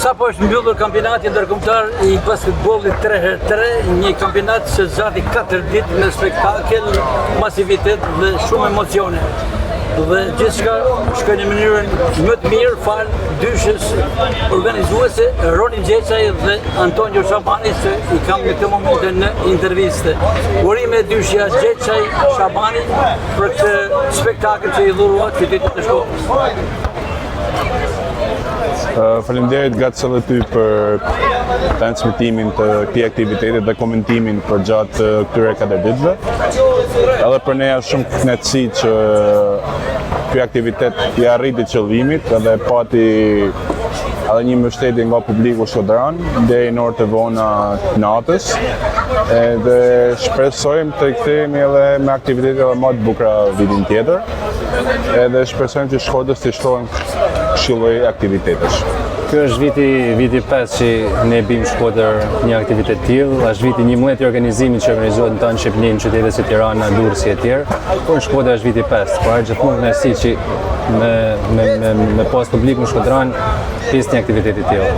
Sa po është mbyllur kampionati ndërkombëtar i basketbollit 3x3, një kampionat që zati 4 ditë me spektakel, masivitet dhe shumë emocione. Dhe gjithçka shkoi në mënyrën më të mirë fal dyshës organizuese Roni Gjeçaj dhe Antonio Shabani, që i kam në këtë moment në interviste. Urime dyshja Gjeçaj Shabani për këtë spektakël që i dhurua qytetit të Shkodrës. Faleminderit Gaca dhe ty për transmitimin të këtij aktiviteti dhe komentimin për gjatë këtyre 4 ditëve. Edhe për ne është shumë kënaqësi që ky aktivitet i arriti qëllimit edhe pati edhe një mbështetje nga publiku shkodran deri në orët e vona të natës. Dhe shpresojmë të rikthehemi edhe me aktivitete edhe më të bukura vitin tjetër. Edhe shpresojmë që Shkodrës të shtohen kështu lloj aktivitetesh. Ky është viti 5 që ne bim Shkodër një aktivitet tillë, është viti 11 i organizimit që organizohet në township në qytete si Tirana, Durrësi e tjerë, por në Shkodër është viti 5, por është gjithmonë kënaqësi që me pas publik në Shkodran pjesë një aktiviteti tillë.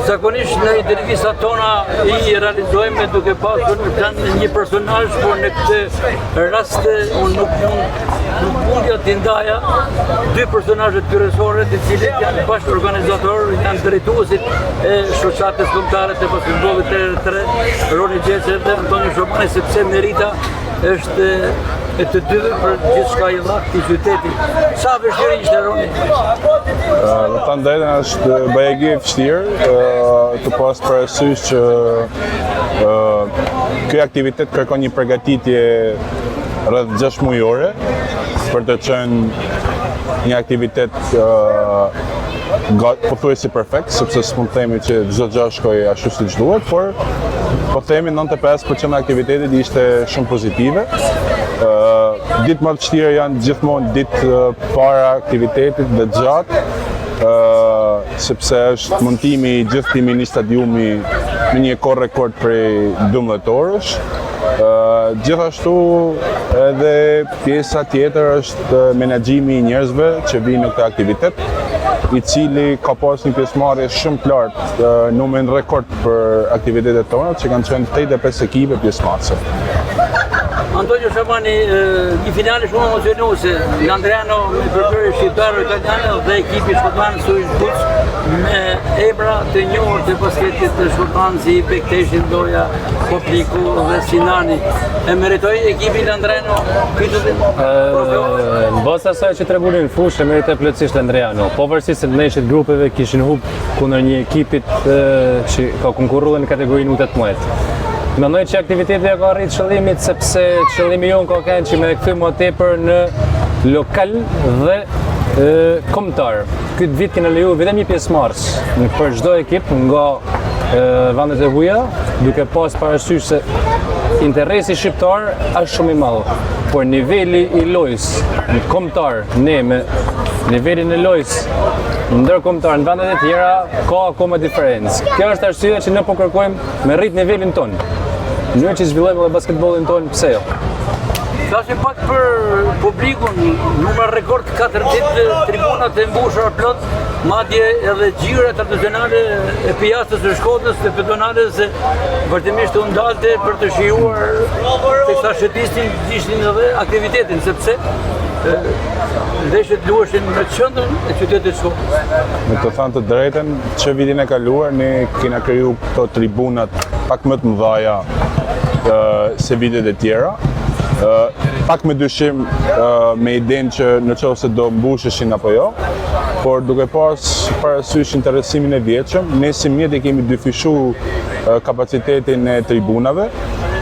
Zakonisht në intervistat tona i realizojmë duke pasur një personazh, por në këtë rast unë nuk mundja të ndaja dy personazhet kryesore të cilët janë bashkë organizatorë, janë drejtuesit e shoqatës kombëtare të basketbollit 3x3, Roni Gjeçaj dhe Antonio Shabani, sepse merita është e të dyve për gjithçka i dha këtij qyteti. Sa vështirë ishte Roni? Dhe ta drejtën është bajegi e vështirë, të pas parasysh që ky aktivitet kërkon një përgatitje rreth 6 mujore për të qenë një aktivitet pothuajse perfekt, sepse s'mund të themi që çdo gjë shkoi ashtu siç duhet, por po themi 95% e aktivitetit ishte shumë pozitive. Ditë më të vështira janë gjithmonë ditë para aktivitetit dhe gjatë, sepse është montimi i gjithë timit në stadiumi në një kohë rekord prej 12 orësh. Gjithashtu edhe pjesa tjetër është menaxhimi i njerëzve që vinë në këtë aktivitet, i cili ka pas një pjesëmarrje shumë të lartë, numrin rekord për aktivitetet tona, që kanë qenë 85 ekipe pjesëmarrëse. Antonio Shabani, një finale shumë emocionuese, Landriano me përbërje shqiptaro-italiane dhe ekipi shkodran Suish Buç me emra të njohur të basketit të Shkodran si Bekteshi, Doja, Popliku dhe Sinani. E meritoi ekipi Landriano titullin? Në bazë asaj që tregunin në fushë, meritoi plotësisht Landriano. Pavarësisht se ndeshjet grupeve kishin hub kundër një ekipit që ka konkurruar në kategorinë U18. Mendoj që aktiviteti ka arrit qëllimit, sepse qëllimi jon ka qenë që me kthy më tepër në lokal dhe kombëtar. Këtë vit kemi lejuar vetëm një pjesëmarrës për çdo ekip nga vendet e huaja, duke pas parasysh se interesi shqiptar është shumë i madh, por niveli i lojës në kombëtar, ne me nivelin e lojës ndërkombëtar në vendet e tjera ka akoma diferencë. Kjo është arsyeja që ne po kërkojmë me rrit nivelin ton. Në mënyrë që zhvillojmë edhe basketbollin ton, pse jo? Flasim pak për publikun, numër rekord 4 ditë, tribunat e mbushura plot, madje edhe gjyra tradicionale e pijasës së Shkodrës, të pedonale, se vërtetisht u ndalte për të shijuar teksa shëtisnin ishin edhe aktivitetin, sepse ndeshjet luheshin në qendrën e qytetit të Shkodrës. Me të thënë të drejtën, që vitin e kaluar ne kena kriju këto tribunat pak më të mëdha se vitet e tjera. Pak me dyshim me idenë që në qoftë se do mbusheshin apo jo, por duke pas parasysh interesimin e vjetshëm, ne si mjet e kemi dyfishuar kapacitetin e tribunave.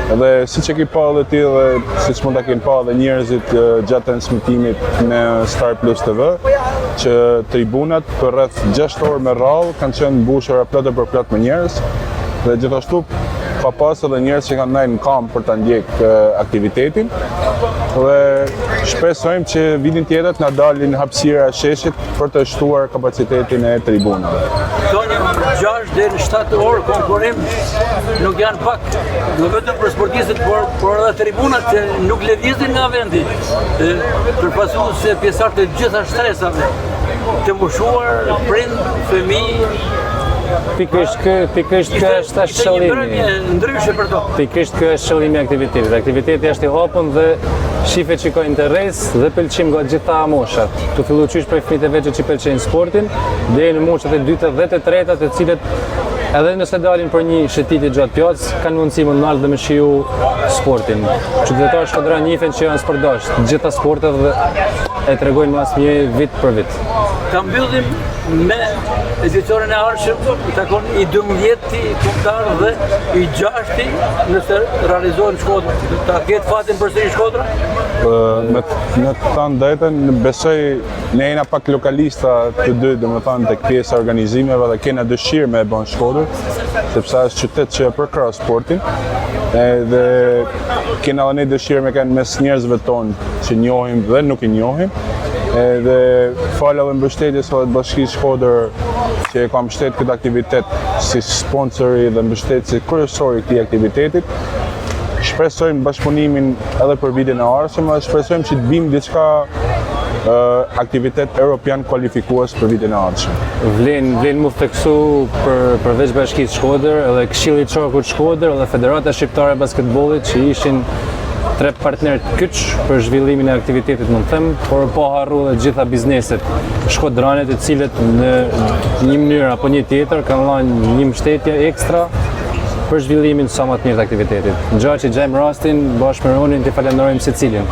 Dhe siç e ke pa edhe ti dhe siç mund ta kemi pa edhe njerëzit gjatë transmetimit në Star Plus TV, që tribunat për rreth 6 orë me radhë kanë qenë mbushura plot për plot me njerëz, dhe gjithashtu ka pas edhe njerëz që kanë ndajnë në kamp për ta ndjek aktivitetin, dhe shpresojmë që vitin tjetër na dalin hapësira e sheshit për të shtuar kapacitetin e tribunave. Toni, 6 deri në 7 orë konkurrim nuk janë pak, jo vetëm për sportistët, por edhe tribunat që nuk lëvizin nga vendi, përpasues se pjesëmarrë të gjitha shtresave. të moshuar, prind, fëmijë, Pikërisht ky është qëllimi. Ndryshe për to. Pikërisht ky është qëllimi i aktivitetit. Aktiviteti është i hapur dhe shifet që ka interes dhe pëlqim nga gjitha moshat. Tu fillu qysh prej fëmijëve të vegjël që pëlqejnë sportin, deri në moshat e dyta dhe të treta, të cilët edhe nëse dalin për një shëtitje gjatë pjatës, kanë mundësi më nalë dhe me shiu sportin. Qytetarë Shkodran njihen që janë sportdashtë, gjitha sportet dhe e tregojnë mas mje vit për vit. Ta mbyllim me edicionin e arshëm, takon i 12-ti kombëtar dhe i 6-ti nëse realizohen Shkodra. Ta ketë fatin përsëri Shkodra? Në të thënë drejtën, besoj ne jena pak lokalista të dy, domethënë tek pjesa e organizimeve dhe kena dëshirë me e bën Shkodrën, sepse është qytet që e përkrah sportin. Dhe kena edhe ne dëshirë me kanë mes njerëzve tonë që njohim dhe nuk i njohim. Dhe falë edhe mbështetjes së Bashkisë Shkodër që e ka mbështetur këtë aktivitet si sponsori dhe mbështetësi kryesor i këtij aktivitetit. Shpresojmë bashkëpunimin edhe për vitin e ardhshëm, dhe shpresojmë që të bëjmë diçka aktivitet europian kualifikues për vitin e ardhshëm. Vlen mu theksu përveç Bashkisë Shkodër, edhe Këshilli i Qarkut Shkodër dhe Federata Shqiptare e Basketbollit që ishin 3 partnerë kyç për zhvillimin e aktivitetit, mund të them, por po harru dhe gjitha bizneset shkodrane të cilët në një mënyrë apo një tjetër kanë dhënë një mbështetje ekstra për zhvillimin sa më të mirë të aktivitetit. Gjatë që gjejmë rastin, bashkë me Ronin t'i falenderojmë secilin.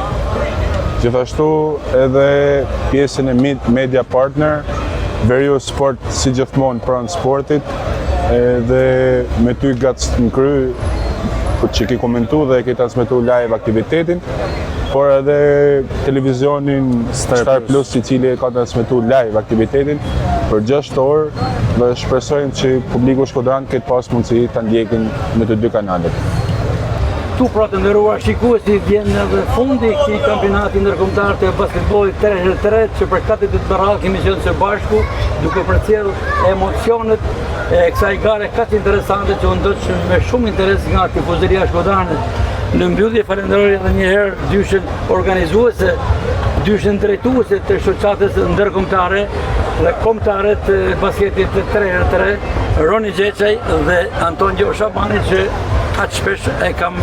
Gjithashtu edhe pjesën e media partner, Veriu Sport si gjithmonë pranë sportit, dhe me ty gatës në kry që ki komentu dhe ki transmetu live aktivitetin, por edhe televizionin Star Plus i cili ka transmetu live aktivitetin për 6 orë dhe shpresojmë që publiku shkodran këtë pas mundësi të ndjekin në të dy kanalet. Tu pra të nderuar shikuesi, vjen edhe fundi i këtij kampionati ndërkombëtar të basketbollit 3x3 që për 4 ditë të radhë kemi qenë së bashku duke përcjell emocionet e kësaj gare kaq interesante që u ndoq me shumë interes nga tifozëria shkodrane. Në mbyllje falenderoj edhe një herë dyshën organizuese, dyshën drejtuese të shoqatës ndërkombëtare dhe kombëtare të basketit 3x3, Roni Gjeçaj dhe Anton Gjoshabani që aq shpesh e kam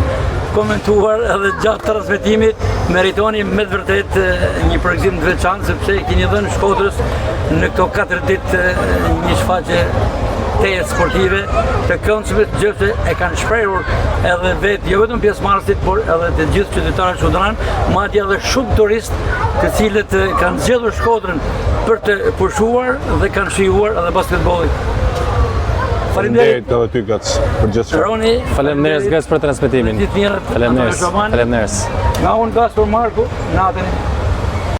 komentuar edhe gjatë transmetimit, meritoni me të vërtet një përgëzim të veçantë sepse i keni dhënë Shkodrës në këto 4 ditë një shfaqje teje sportive të këndshme, gjë që e kanë shprehur edhe vetë, jo vetëm pjesëmarrësit, por edhe të gjithë qytetarët shkodran, madje edhe shumë turistë të cilët kanë zgjedhur Shkodrën për të pushuar dhe kanë shijuar edhe basketbollin. Faleminderit edhe ty Gac për gjithë shkak. Roni, Faleminderit Gac për transmetimin. Faleminderit. Faleminderit. Nga unë Gaspar Marku, natën.